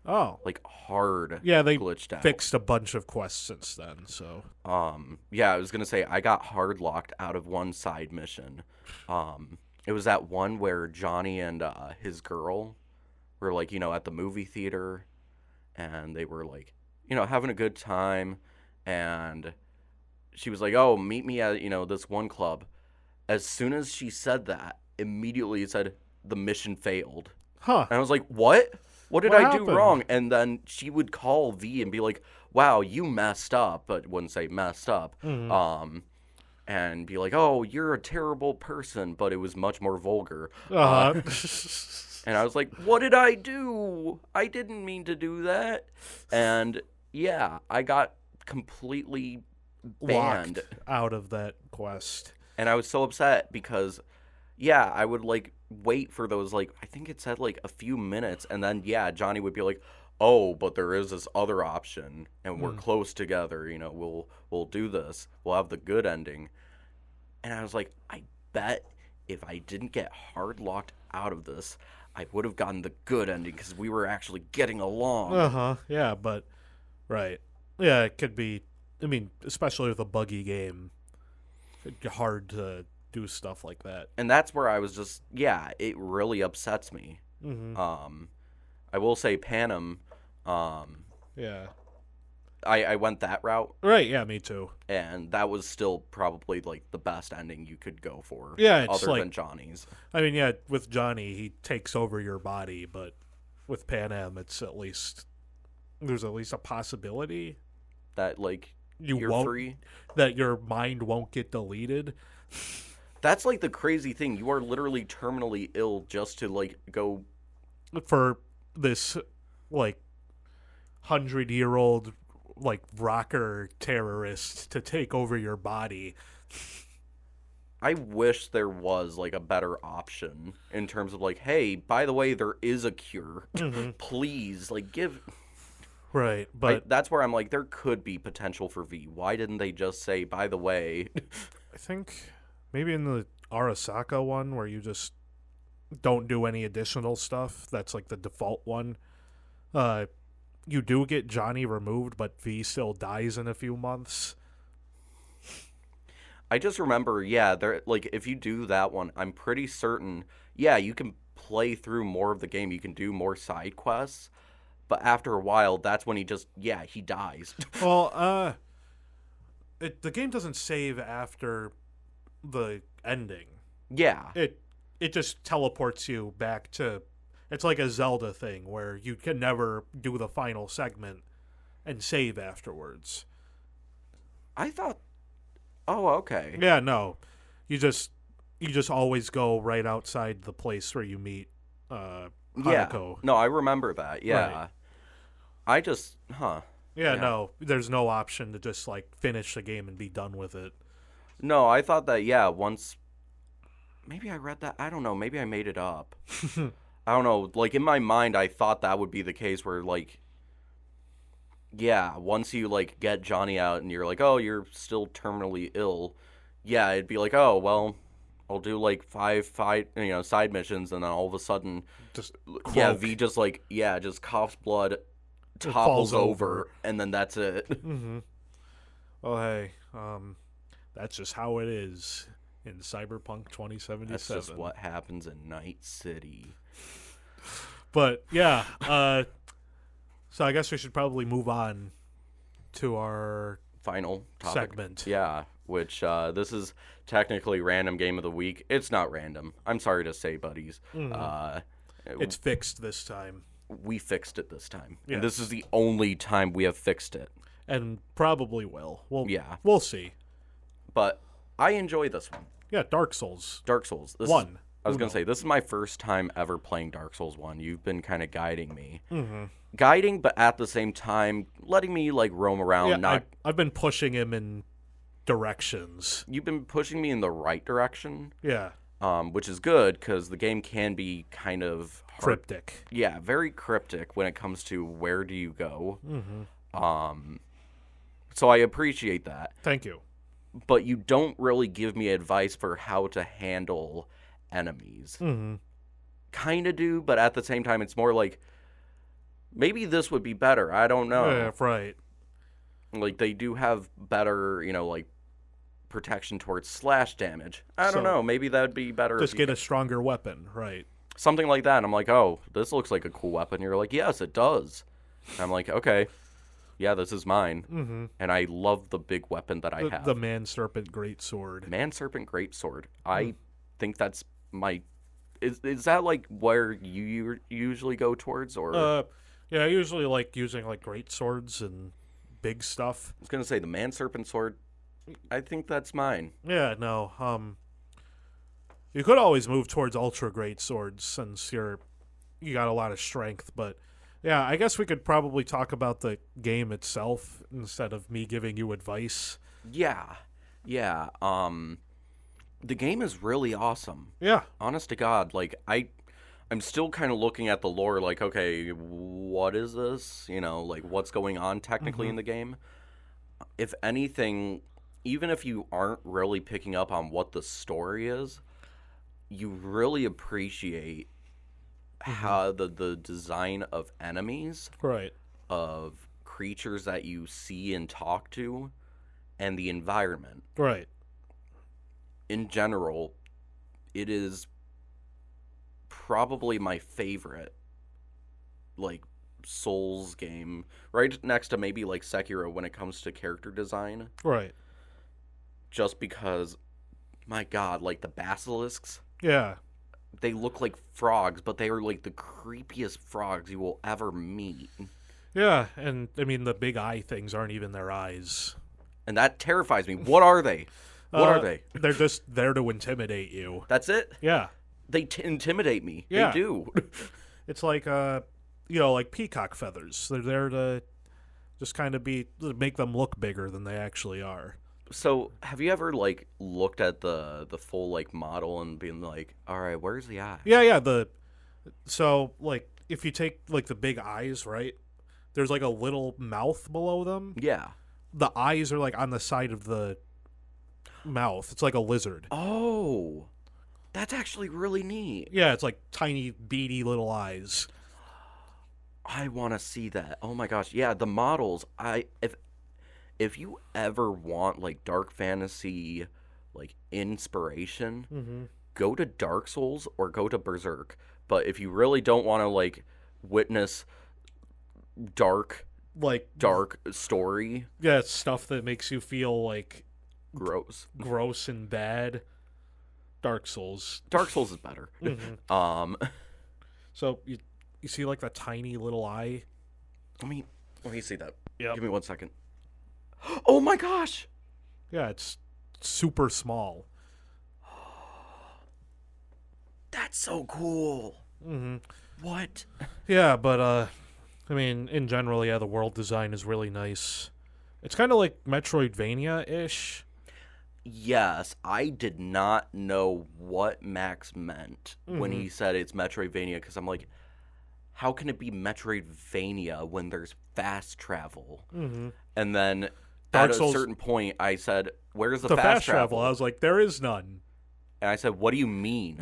Oh. Like, hard Yeah, they glitched out. fixed a bunch of quests since then, so. Yeah, I was going to say, I got hard locked out of one side mission. It was that one where Johnny and his girl were, like, at the movie theater, and they were, like, having a good time, and she was like, oh, meet me at, this one club. As soon as she said that, immediately it said, the mission failed. Huh. And I was like, what? What did What I happened? do wrong? And then she would call V and be like, wow, you messed up, but wouldn't say messed up. And be like, oh, you're a terrible person, but it was much more vulgar. Uh-huh. And I was like, what did I do? I didn't mean to do that. And yeah, I got completely banned Locked out of that quest. and I was so upset because yeah, I would like wait for those like I think it said like a few minutes and then yeah, Johnny would be like, "Oh, but there is this other option and we're close together, we'll do this. We'll have the good ending." And I was like, "I bet if I didn't get hard locked out of this, I would have gotten the good ending because we were actually getting along." Uh-huh. Yeah, but right. Yeah, it could be especially with a buggy game, it'd be hard to do stuff like that. And that's where I was just, yeah, it really upsets me. I will say Panem, Yeah. I went that route, Right, yeah, me too. and that was still probably, like, the best ending you could go for. Yeah, it's other like- than Johnny's. Yeah, with Johnny, he takes over your body, but with Pan Am, there's at least a possibility That, like, you you're won't free. that your mind won't get deleted. That's, like, the crazy thing. You are literally terminally ill just to, like, go... For this, like, 100-year-old, like, rocker terrorist to take over your body. I wish there was, like, a better option in terms of, like, hey, by the way, there is a cure. Please, like, give... Right, but that's where I'm like, there could be potential for V. Why didn't they just say, by the way... I think maybe in the Arasaka one where you just don't do any additional stuff, that's like the default one. You do get Johnny removed, but V still dies in a few months. I just remember, yeah, there like if you do that one, I'm pretty certain, yeah, you can play through more of the game, you can do more side quests, but after a while, that's when he dies. Well, the game doesn't save after the ending. Yeah. It just teleports you back to... It's like a Zelda thing where you can never do the final segment and save afterwards. I thought, oh, okay. Yeah, no. You just always go right outside the place where you meet Hanako. Yeah. No, I remember that, yeah. Right. I just, Yeah, no. There's no option to just, like, finish the game and be done with it. No, I thought that, yeah, once... Maybe I read that. I don't know. Maybe I made it up. I don't know. Like, in my mind, I thought that would be the case where, like... Yeah, once you, like, get Johnny out and you're like, oh, you're still terminally ill. Yeah, it'd be like, oh, well, I'll do, like, five side missions, and then all of a sudden... Just Yeah, croak. V just, like, just coughs blood, falls topples over. over, and then that's it. Oh, hey, that's just how it is in Cyberpunk 2077. That's just what happens in Night City. But yeah, so I guess we should probably move on to our Final topic. segment. Yeah, which this is technically random game of the week. It's not random. I'm sorry to say, buddies. It's fixed this time. We fixed it this time. Yes. And this is the only time we have fixed it. and probably will. Yeah, We'll see. but I enjoy this one. Yeah, Dark Souls Dark Souls. I was going to say, this is my first time ever playing Dark Souls 1. You've been kind of guiding me. Mm-hmm. Guiding, but at the same time, letting me, like, roam around. Yeah, I've been pushing him in directions. You've been pushing me in the right direction. Yeah. Which is good, because the game can be kind of Cryptic. Yeah, very cryptic when it comes to where do you go. Mm-hmm. So I appreciate that. Thank you. But you don't really give me advice for how to handle enemies. Mm-hmm. Kind of do, but at the same time, it's more like, maybe this would be better. I don't know. Yeah, right. Like, they do have better, like, protection towards slash damage. I don't know. Maybe that would be better. Just get a stronger weapon, right. Something like that. And I'm like, oh, this looks like a cool weapon. You're like, yes, it does. And I'm like, okay. Yeah, this is mine. Mm-hmm. And I love the big weapon that I have. The Man-Serpent Greatsword. Man-Serpent Greatsword. I think that's my... Is that, like, where you usually go towards, or...? Yeah, I usually like using, like, greatswords and big stuff. I was going to say, the Man-Serpent Sword, I think that's mine. Yeah, no, you could always move towards Ultra Greatswords since you got a lot of strength, but... Yeah, I guess we could probably talk about the game itself instead of me giving you advice. Yeah. The game is really awesome. Yeah. Honest to God, like, I'm still kind of looking at the lore like, okay, what is this? Like, what's going on technically in the game? If anything, even if you aren't really picking up on what the story is, you really appreciate how the design of enemies, right, of creatures that you see and talk to, and the environment. Right. In general, it is probably my favorite, like, Souls game, right next to maybe, like, Sekiro when it comes to character design. Right. Just because, my God, like, the basilisks. Yeah. They look like frogs, but they are, like, the creepiest frogs you will ever meet. Yeah, and, I mean, the big eye things aren't even their eyes. And that terrifies me. What are they? What are they? They're just there to intimidate you. That's it? Yeah. They intimidate me. Yeah. They do. It's like, like peacock feathers. They're there to just kind of make them look bigger than they actually are. So, have you ever, like, looked at the full, like, model and been like, all right, where's the eye? Yeah. So, like, if you take, like, the big eyes, right? There's, like, a little mouth below them. Yeah. The eyes are, like, on the side of the mouth. It's like a lizard. Oh. That's actually really neat. Yeah, it's like tiny, beady little eyes. I want to see that. Oh, my gosh. Yeah, the models, If you ever want, like, dark fantasy, like, inspiration, go to Dark Souls or go to Berserk. But if you really don't want to, like, witness dark story, yeah, it's stuff that makes you feel, like, gross and bad, Dark Souls is better. So you see, like, the tiny little eye. Let me see that. Yep. Give me 1 second. Oh my gosh! Yeah, it's super small. That's so cool. What? Yeah, but I mean, in general, yeah, the world design is really nice. It's kind of like Metroidvania-ish. Yes, I did not know what Max meant when he said it's Metroidvania, because I'm like, how can it be Metroidvania when there's fast travel? And then Dark at Souls, a certain point, I said, where's the fast travel? I was like, there is none. And I said, what do you mean?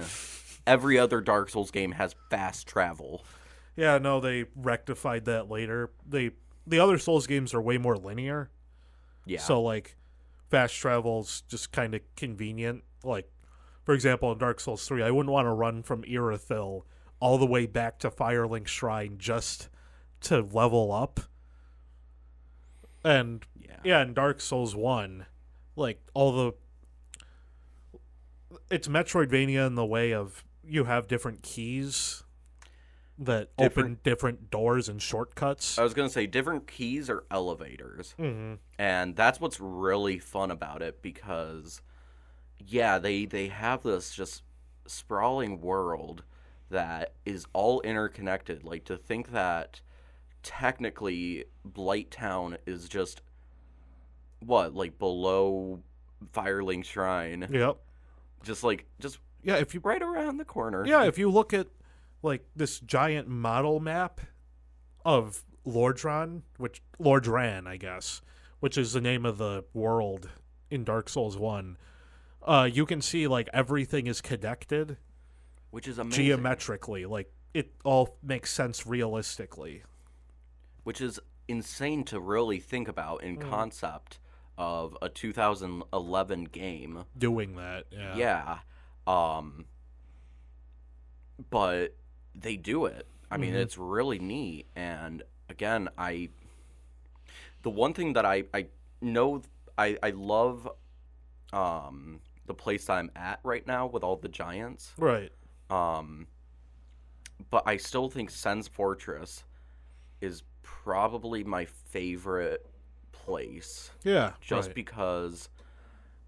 Every other Dark Souls game has fast travel. Yeah, no, they rectified that later. The other Souls games are way more linear. Yeah. So, like, fast travel's just kind of convenient. Like, for example, in Dark Souls 3, I wouldn't want to run from Irithyll all the way back to Firelink Shrine just to level up. And, yeah, in Dark Souls 1, like, it's Metroidvania in the way of you have different keys. that Different. open different doors and shortcuts. I was gonna say different keys or elevators, Mm-hmm. and that's what's really fun about it because, yeah, they have this just sprawling world that is all interconnected. Like to think that technically Blight Town is just what like below Firelink Shrine, Yep. just Yeah, if you right around the corner. if you look at like this giant model map of Lordran, I guess, which is the name of the world in Dark Souls 1, you can see like everything is connected Which is amazing. geometrically. Like it all makes sense realistically. Which is insane to really think about in concept of a 2011 game. Doing that, yeah. Yeah. But they do it. I mean, it's really neat. And again, the one thing that I know I love the place that I'm at right now with all the giants. Right. But I still think Sen's Fortress is probably my favorite place. Yeah. Just right. because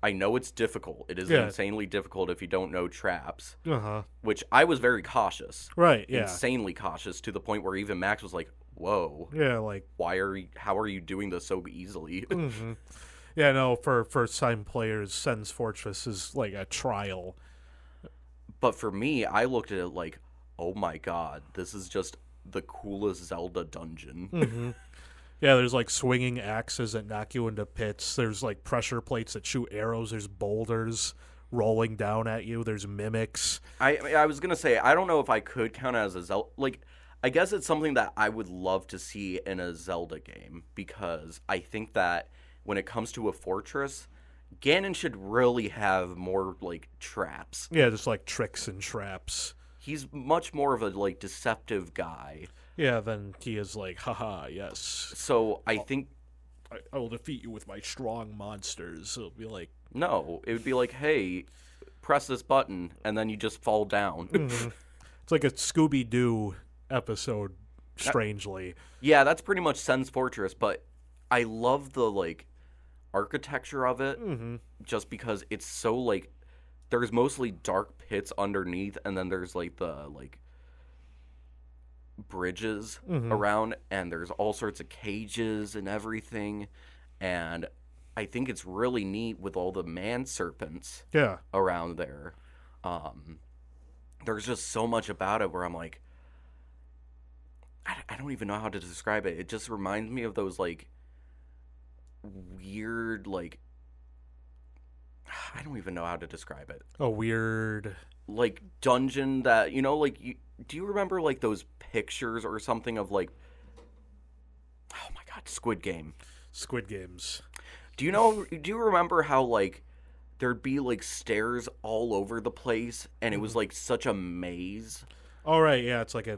I know it's difficult. It is Yeah. insanely difficult if you don't know traps, Uh-huh. which I was very cautious. Right, yeah. Insanely cautious to the point where even Max was like, "Whoa, Yeah, like how are you doing this so easily?" yeah, no, for first-time players, Sen's Fortress is like a trial. But for me, I looked at it like, "Oh my god, this is just the coolest Zelda dungeon." Yeah, there's like swinging axes that knock you into pits. There's like pressure plates that shoot arrows. There's boulders rolling down at you. There's mimics. I was gonna say I don't know if I could count it as a Zelda. Like, I guess it's something that I would love to see in a Zelda game because I think that when it comes to a fortress, Ganon should really have more like traps. Yeah, just like tricks and traps. He's much more of a like deceptive guy. Yeah, then he is like, haha, yes. So I think I will defeat you with my strong monsters. It'll be like, no, it would be like, hey, press this button, and then you just fall down. it's like a Scooby-Doo episode, strangely. Yeah, that's pretty much Sen's Fortress, but I love the like architecture of it just because it's so like there's mostly dark pits underneath, and then there's like the like bridges around, and there's all sorts of cages and everything, and I think it's really neat with all the man serpents Yeah. around there. There's just so much about it where I'm like, I don't even know how to describe it. It just reminds me of those like weird like I don't even know how to describe it. A weird... Like dungeon that like do you remember like those pictures or something of like, oh my god, Squid Game? Squid Games. Do you remember how like there'd be like stairs all over the place and it was like such a maze? All right, yeah, it's like I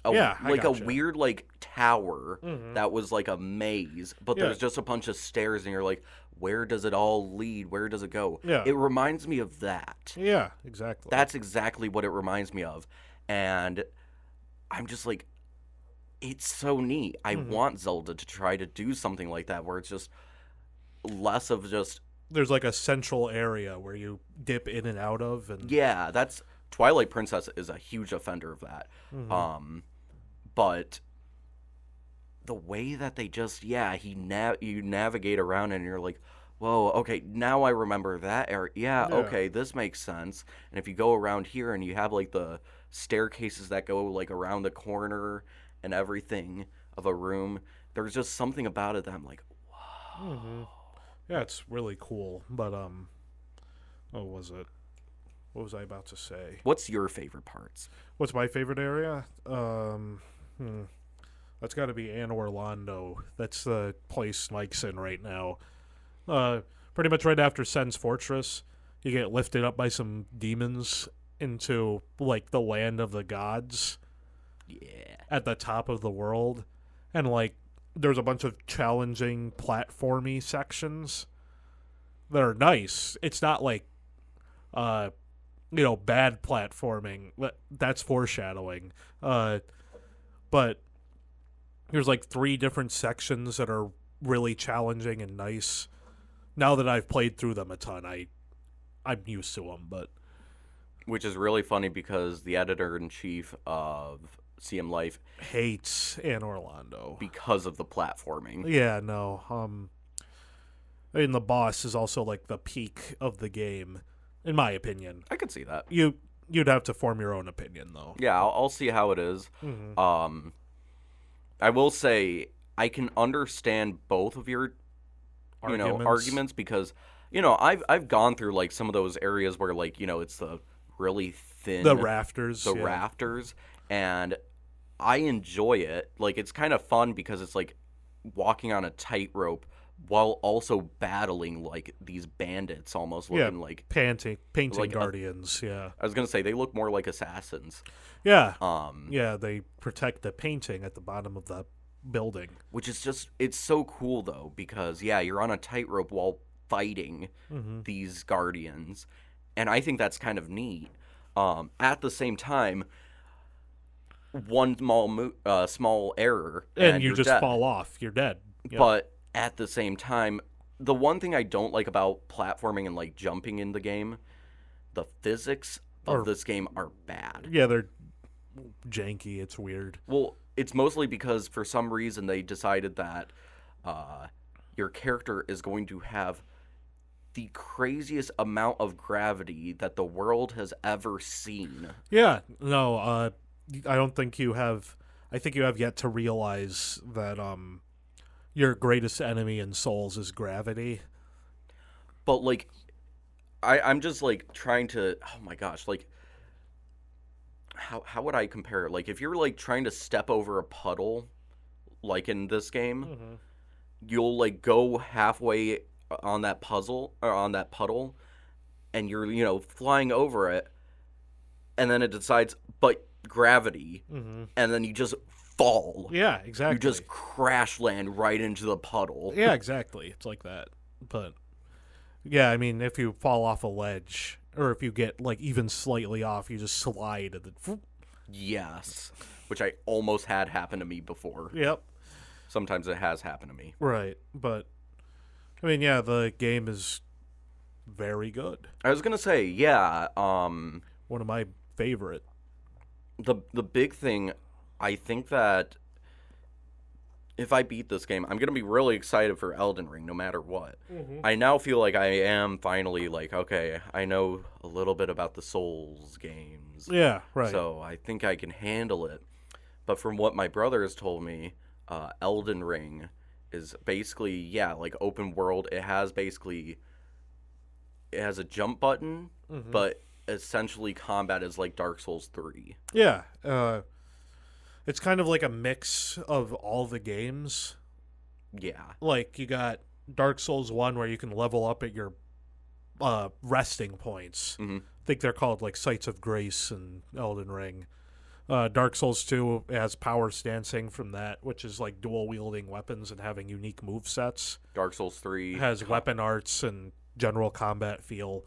Like a gotcha. weird like tower that was like a maze, but Yeah. there's just a bunch of stairs and you're like, where does it all lead? Where does it go? Yeah. It reminds me of that. Yeah, exactly. That's exactly what it reminds me of. And I'm just like, it's so neat. I want Zelda to try to do something like that where it's just less of just, There's like a central area where you dip in and out of, and yeah, that's Twilight Princess is a huge offender of that. But the way that they just, yeah, you navigate around and you're like, whoa, okay, now I remember that area. Yeah, Yeah. okay, this makes sense. And if you go around here and you have like the staircases that go like around the corner and everything of a room, there's just something about it that I'm like, yeah, it's really cool. But what was it? What was I about to say? what's your favorite parts? What's my favorite area? That's got to be Anne Orlando. That's the place Mike's in right now. Pretty much right after Sen's Fortress, you get lifted up by some demons into like the land of the gods Yeah. at the top of the world, and like there's a bunch of challenging platformy sections that are nice. It's not like bad platforming. That's foreshadowing. but there's like 3 different sections that are really challenging and nice. Now that I've played through them a ton, I'm used to them, but Which is really funny because the editor-in-chief of CM Life hates Anne Orlando because of the platforming. Yeah, no. I mean, the boss is also like the peak of the game, in my opinion. I could see that. You'd have to form your own opinion, though. Yeah, I'll see how it is. Mm-hmm. I will say I can understand both of your arguments because I've gone through like some of those areas where like it's the really thin rafters, rafters, and I enjoy it. Like it's kind of fun because it's like walking on a tightrope while also battling like these bandits, almost looking like painting like guardians. I was gonna say they look more like assassins. Yeah. Yeah, they protect the painting at the bottom of the building, which is just it's so cool though because you're on a tightrope while fighting these guardians, and I think that's kind of neat. At the same time, one small error and you just dead. fall off. You're dead. Yep. But at the same time, the one thing I don't like about platforming and like jumping in the game, the physics of this game are bad. Yeah, they're janky. It's weird. Well, it's mostly because for some reason they decided that your character is going to have the craziest amount of gravity that the world has ever seen. Yeah, no, I don't think you have. I think you have yet to realize that your greatest enemy in Souls is gravity. But like, I'm just like trying to. Oh my gosh, like, how would I compare it? Like, if you're like trying to step over a puddle, like in this game, you'll like go halfway on that puddle, and you're flying over it, and then it decides, but gravity, and then you just fall. Yeah, exactly. You just crash land right into the puddle. Yeah, exactly. It's like that. But yeah, I mean, if you fall off a ledge, or if you get like even slightly off, you just slide and then. Yes, which I almost had happen to me before. Yep. Sometimes it has happened to me. Right, but I mean, yeah, the game is very good. I was gonna say, yeah. One of my favorite. The big thing, I think that if I beat this game, I'm gonna be really excited for Elden Ring, no matter what. I now feel like I am finally like, okay, I know a little bit about the Souls games. Yeah, right. So I think I can handle it. But from what my brother has told me, Elden Ring is basically, like open world. It has a jump button, but essentially combat is like Dark Souls 3. Yeah. It's kind of like a mix of all the games. Yeah. Like you got Dark Souls 1 where you can level up at your resting points. I think they're called like Sites of Grace and Elden Ring. Dark Souls 2 has power stancing from that, which is like dual-wielding weapons and having unique movesets. Dark Souls 3 has weapon arts and general combat feel.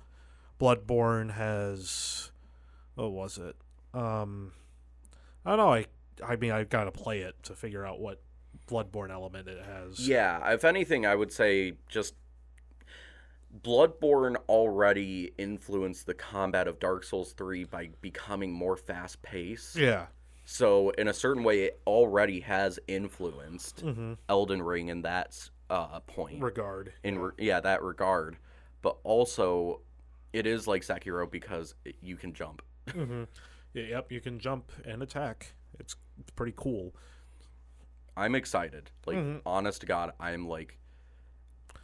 Bloodborne has... What was it? I don't know. I mean, I've got to play it to figure out what Bloodborne element it has. Yeah, if anything, I would say just Bloodborne already influenced the combat of Dark Souls 3 by becoming more fast-paced. Yeah. So, in a certain way, it already has influenced Elden Ring in that point. Regard. That regard. But also, it is like Sekiro because you can jump. Yep, you can jump and attack. It's pretty cool. I'm excited. Like, honest to God, I'm like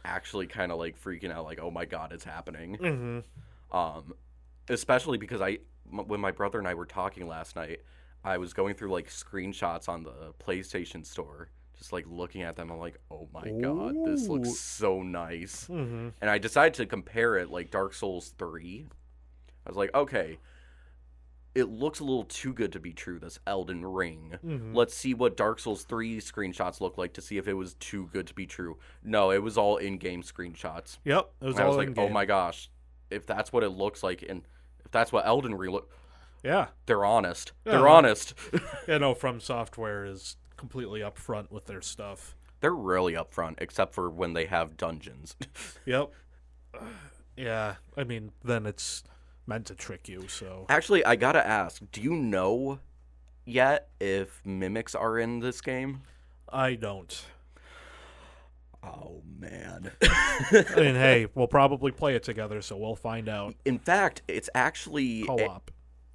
actually kind of like freaking out, like, oh my God, it's happening. Especially because when my brother and I were talking last night, I was going through like screenshots on the PlayStation Store, just like looking at them. I'm like, oh my God, this looks so nice. And I decided to compare it like Dark Souls 3. I was like, okay, it looks a little too good to be true, this Elden Ring. Let's see what Dark Souls 3 screenshots look like to see if it was too good to be true. No, it was all in-game screenshots. Yep, it was I all was like, in-game. oh my gosh, if that's what it looks like, and if that's what Elden Ring Yeah. They're honest. Yeah, They're no. honest. From Software is completely upfront with their stuff. They're really upfront, except for when they have dungeons. Yep. Yeah, I mean, then it's meant to trick you, so. Actually, I gotta ask, do you know yet if mimics are in this game? I don't. Oh, man. I mean, hey, we'll probably play it together, so we'll find out. In fact, it's actually Co-op.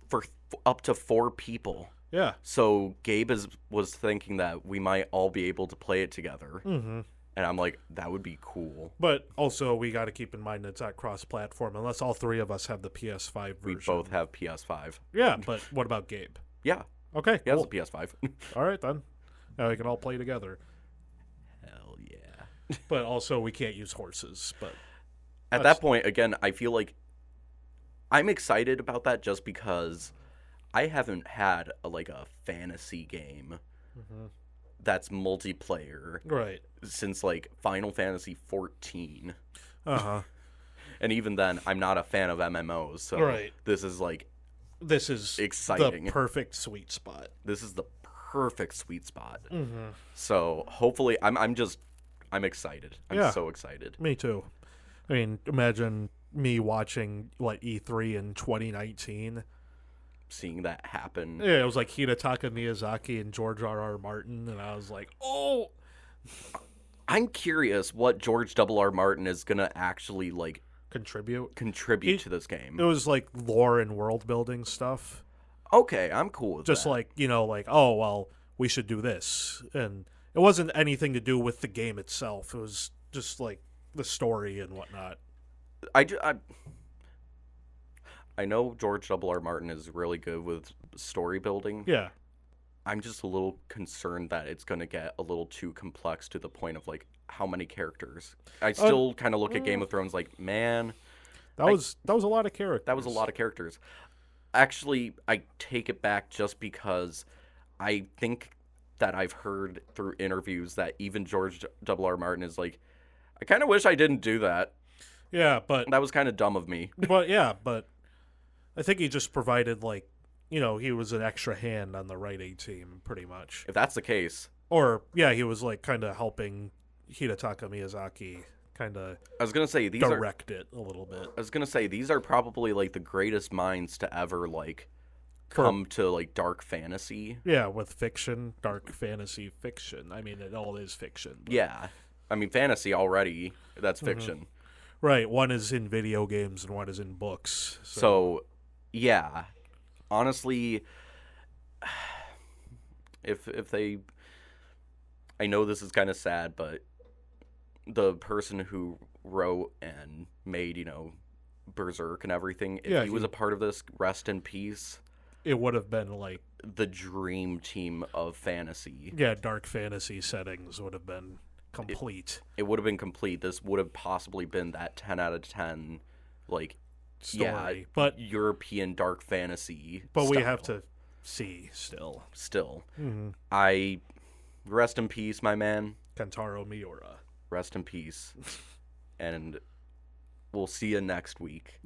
for up to 4 people. Yeah. So Gabe was thinking that we might all be able to play it together. Mm-hmm. And I'm like, that would be cool. But also, we got to keep in mind it's not cross-platform unless all 3 of us have the PS5 version. We both have PS5. Yeah, but what about Gabe? Yeah. Okay, He has cool. a PS5. All right, then. Now we can all play together. Hell yeah. But also, we can't use horses. But At that point, again, I feel like I'm excited about that just because I haven't had a fantasy game that's multiplayer Right. since Final Fantasy 14. Uh-huh. And even then, I'm not a fan of MMOs, so Right. this is This is exciting. the perfect sweet spot. This is the perfect sweet spot. Mm-hmm. So hopefully, I'm excited. I'm Yeah. so excited. Me too. I mean, imagine me watching E3 in 2019. Seeing that happen. Yeah, it was like Hidetaka Miyazaki and George R.R. Martin, and I was like, oh! I'm curious what George R.R. Martin is gonna actually Contribute to this game. It was like lore and world building stuff. Okay, I'm cool with Just that. oh, well, we should do this. And it wasn't anything to do with the game itself. It was just the story and whatnot. I know George R.R. Martin is really good with story building. Yeah. I'm just a little concerned that it's going to get a little too complex to the point of how many characters. I still kind of look at Game of Thrones man, That was a lot of characters. that was a lot of characters. Actually, I take it back just because I think that I've heard through interviews that even George R.R. Martin is I kind of wish I didn't do that. Yeah, but That was kind of dumb of me. but I think he just provided he was an extra hand on the writing team pretty much. If that's the case, Or yeah, he was kind of helping Hidetaka Miyazaki kind of I was gonna say direct it a little bit. I was gonna say these are probably the greatest minds to ever come to dark fantasy. Yeah, with fiction, dark fantasy fiction. I mean, it all is fiction. But... Yeah, I mean fantasy already. That's fiction. Right. One is in video games and one is in books. So yeah, honestly, if they, I know this is kind of sad, but the person who wrote and made Berserk and everything, if he was a part of this, rest in peace. It would have been the dream team of fantasy. Yeah, dark fantasy settings would have been complete. It would have been complete. This would have possibly been that 10 out of 10 story, but European dark fantasy. But style. we have to see still. Mm-hmm. I rest in peace, my man. Kentaro Miura. Rest in peace. And we'll see you next week.